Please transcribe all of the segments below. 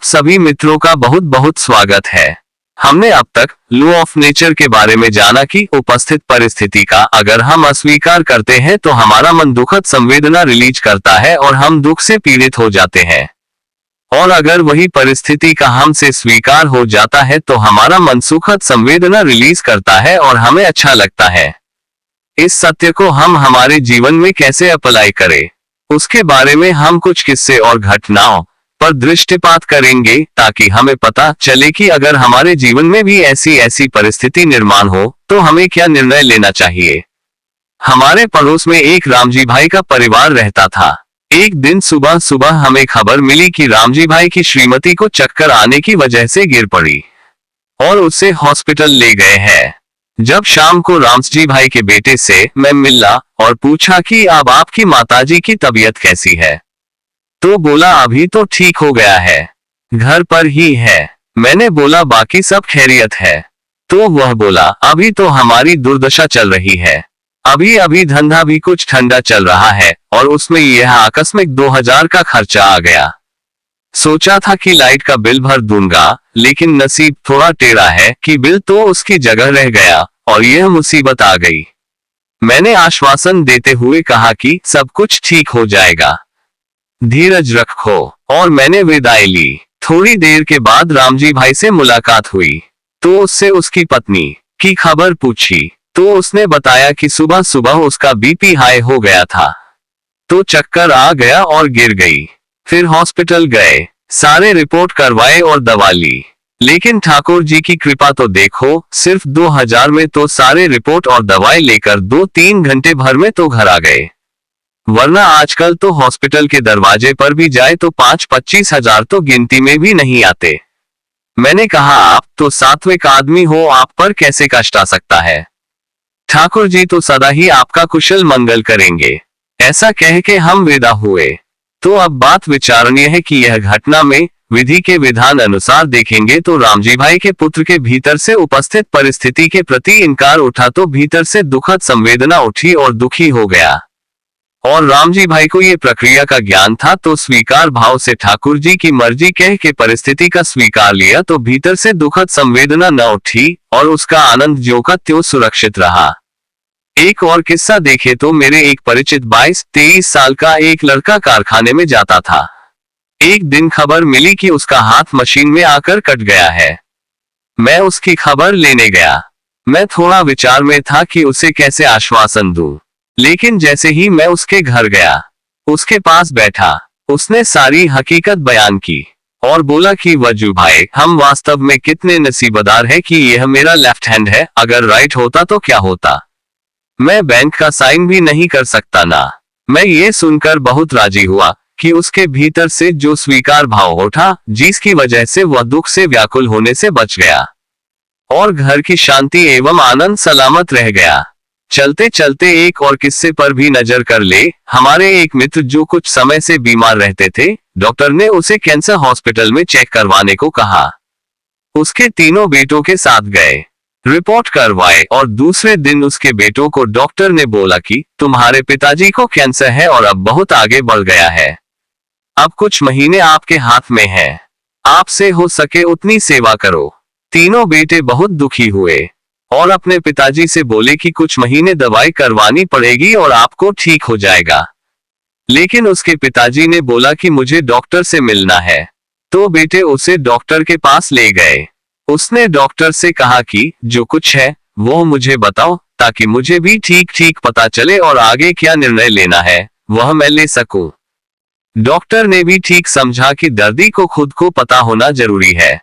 आप सभी मित्रों का बहुत बहुत स्वागत है। हमने अब तक लॉ ऑफ नेचर के बारे में जाना कि उपस्थित परिस्थिति का अगर हम अस्वीकार करते हैं तो हमारा मन दुखद संवेदना रिलीज करता है और हम दुख से पीड़ित हो जाते हैं, और अगर वही परिस्थिति का हमसे स्वीकार हो जाता है तो हमारा मन सुखद संवेदना रिलीज करता है और हमें अच्छा लगता है। इस सत्य को हम हमारे जीवन में कैसे अप्लाई करें, उसके बारे में हम कुछ किस्से और घटनाओं पर दृष्टिपात करेंगे ताकि हमें पता चले कि अगर हमारे जीवन में भी ऐसी परिस्थिति निर्माण हो तो हमें क्या निर्णय लेना चाहिए। हमारे पड़ोस में एक रामजी भाई का परिवार रहता था। एक दिन सुबह सुबह हमें खबर मिली कि रामजी भाई की श्रीमती को चक्कर आने की वजह से गिर पड़ी और उसे हॉस्पिटल ले गए हैं। जब शाम को रामजी भाई के बेटे से मैं मिला और पूछा कि अब आपकी माताजी की तबीयत कैसी है, तो बोला अभी तो ठीक हो गया है, घर पर ही है। मैंने बोला बाकी सब खैरियत है, तो वह बोला अभी तो हमारी दुर्दशा चल रही है, अभी अभी धंधा भी कुछ ठंडा चल रहा है और उसमें यह आकस्मिक 2000 का खर्चा आ गया। सोचा था कि लाइट का बिल भर दूंगा, लेकिन नसीब थोड़ा टेढ़ा है कि बिल तो उसकी जगह रह गया और यह मुसीबत आ गई। मैंने आश्वासन देते हुए कहा कि सब कुछ ठीक हो जाएगा, धीरज रखो, और मैंने विदाई ली। थोड़ी देर के बाद रामजी भाई से मुलाकात हुई तो उससे उसकी पत्नी की खबर पूछी तो उसने बताया कि सुबह सुबह उसका बीपी हाई हो गया था, तो चक्कर आ गया और गिर गई। फिर हॉस्पिटल गए, सारे रिपोर्ट करवाए और दवा ली, लेकिन ठाकुर जी की कृपा तो देखो, सिर्फ 2000 में तो सारे रिपोर्ट और दवाई लेकर 2-3 घंटे भर में तो घर आ गए, वरना आजकल तो हॉस्पिटल के दरवाजे पर भी जाए तो 5-25 हजार तो गिनती में भी नहीं आते। मैंने कहा आप तो सात्विक आदमी हो, आप पर कैसे कष्ट आ सकता है, ठाकुर जी तो सदा ही आपका कुशल मंगल करेंगे। ऐसा कह के हम विदा हुए। तो अब बात विचारणीय है कि यह घटना में विधि के विधान अनुसार देखेंगे तो रामजी भाई के पुत्र के भीतर से उपस्थित परिस्थिति के प्रति इनकार उठा, तो भीतर से दुखद संवेदना उठी और दुखी हो गया, और रामजी भाई को ये प्रक्रिया का ज्ञान था, तो स्वीकार भाव से ठाकुर जी की मर्जी कह के परिस्थिति का स्वीकार लिया, तो भीतर से दुखद संवेदना न उठी और उसका आनंद ज्यों का त्यों सुरक्षित रहा। एक और किस्सा देखे तो मेरे एक परिचित 22-23 साल का एक लड़का कारखाने में जाता था। एक दिन खबर मिली कि उसका हाथ मशीन में आकर कट गया है। मैं उसकी खबर लेने गया। मैं थोड़ा विचार में था कि उसे कैसे आश्वासन दूं, लेकिन जैसे ही मैं उसके घर गया, उसके पास बैठा, उसने सारी हकीकत बयान की और बोला कि वजू भाई, हम वास्तव में कितने नसीबदार हैं कि यह मेरा लेफ्ट हैंड है, अगर राइट होता तो क्या होता, मैं बैंक का साइन भी नहीं कर सकता ना। मैं ये सुनकर बहुत राजी हुआ कि उसके भीतर से जो स्वीकार भाव उठा, जिसकी वजह से वह दुख से व्याकुल होने से बच गया और घर की शांति एवं आनंद सलामत रह गया। चलते चलते एक और किस्से पर भी नजर कर ले। हमारे एक मित्र जो कुछ समय से बीमार रहते थे, डॉक्टर ने उसे कैंसर हॉस्पिटल में चेक करवाने को कहा। उसके तीनों बेटों के साथ गए, रिपोर्ट करवाए और दूसरे दिन उसके बेटों को डॉक्टर ने बोला कि तुम्हारे पिताजी को कैंसर है और अब बहुत आगे बढ़ गया है, अब कुछ महीने आपके हाथ में है, आपसे हो सके उतनी सेवा करो। तीनों बेटे बहुत दुखी हुए और अपने पिताजी से बोले कि कुछ महीने दवाई करवानी पड़ेगी और आपको ठीक हो जाएगा, लेकिन उसके पिताजी ने बोला कि मुझे डॉक्टर से मिलना है, तो बेटे उसे डॉक्टर के पास ले गए। उसने डॉक्टर से कहा कि जो कुछ है वो मुझे बताओ, ताकि मुझे भी ठीक ठीक पता चले और आगे क्या निर्णय लेना है वह मैं ले सकूं। डॉक्टर ने भी ठीक समझा कि दर्दी को खुद को पता होना जरूरी है,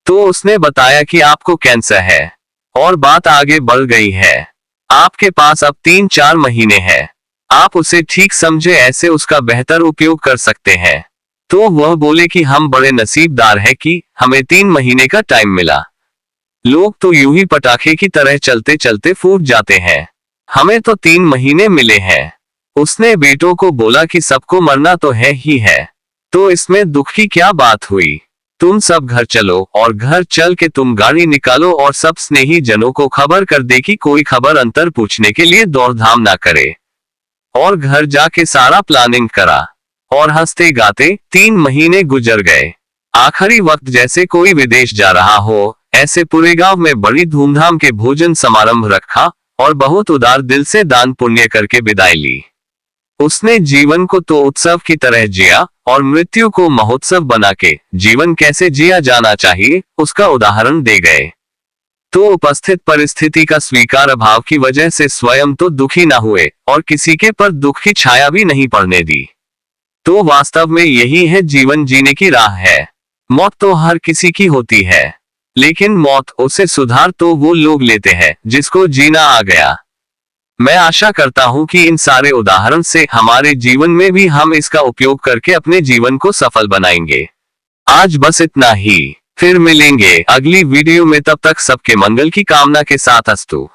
तो उसने बताया कि आपको कैंसर है और बात आगे बढ़ गई है, आपके पास अब 3-4 महीने हैं, आप उसे ठीक समझे ऐसे उसका बेहतर उपयोग कर सकते हैं। तो वह बोले कि हम बड़े नसीबदार हैं कि हमें 3 महीने का टाइम मिला, लोग तो यूं ही पटाखे की तरह चलते चलते फूट जाते हैं, हमें तो 3 महीने मिले हैं। उसने बेटों को बोला कि सबको मरना तो है ही है, तो इसमें दुख की क्या बात हुई, तुम सब घर चलो और घर चल के तुम गाड़ी निकालो और सब स्नेही जनों को खबर कर दे कि कोई खबर अंतर पूछने के लिए दौड़धाम ना करे। और घर जाके सारा प्लानिंग करा और हंसते गाते 3 महीने गुजर गए। आखिरी वक्त जैसे कोई विदेश जा रहा हो, ऐसे पूरे गांव में बड़ी धूमधाम के भोजन समारंभ रखा और बहुत उदार दिल से दान पुण्य करके विदाई ली। उसने जीवन को तो उत्सव की तरह जिया और मृत्यु को महोत्सव बना के जीवन कैसे जिया जाना चाहिए उसका उदाहरण दे गए। तो उपस्थित परिस्थिति का स्वीकार अभाव की वजह से स्वयं तो दुखी न हुए और किसी के पर दुख की छाया भी नहीं पड़ने दी। तो वास्तव में यही है जीवन जीने की राह है। मौत तो हर किसी की होती है, लेकिन मौत उसे सुधार तो वो लोग लेते हैं जिसको जीना आ गया। मैं आशा करता हूं कि इन सारे उदाहरण से हमारे जीवन में भी हम इसका उपयोग करके अपने जीवन को सफल बनाएंगे। आज बस इतना ही, फिर मिलेंगे अगली वीडियो में। तब तक सबके मंगल की कामना के साथ अस्तु।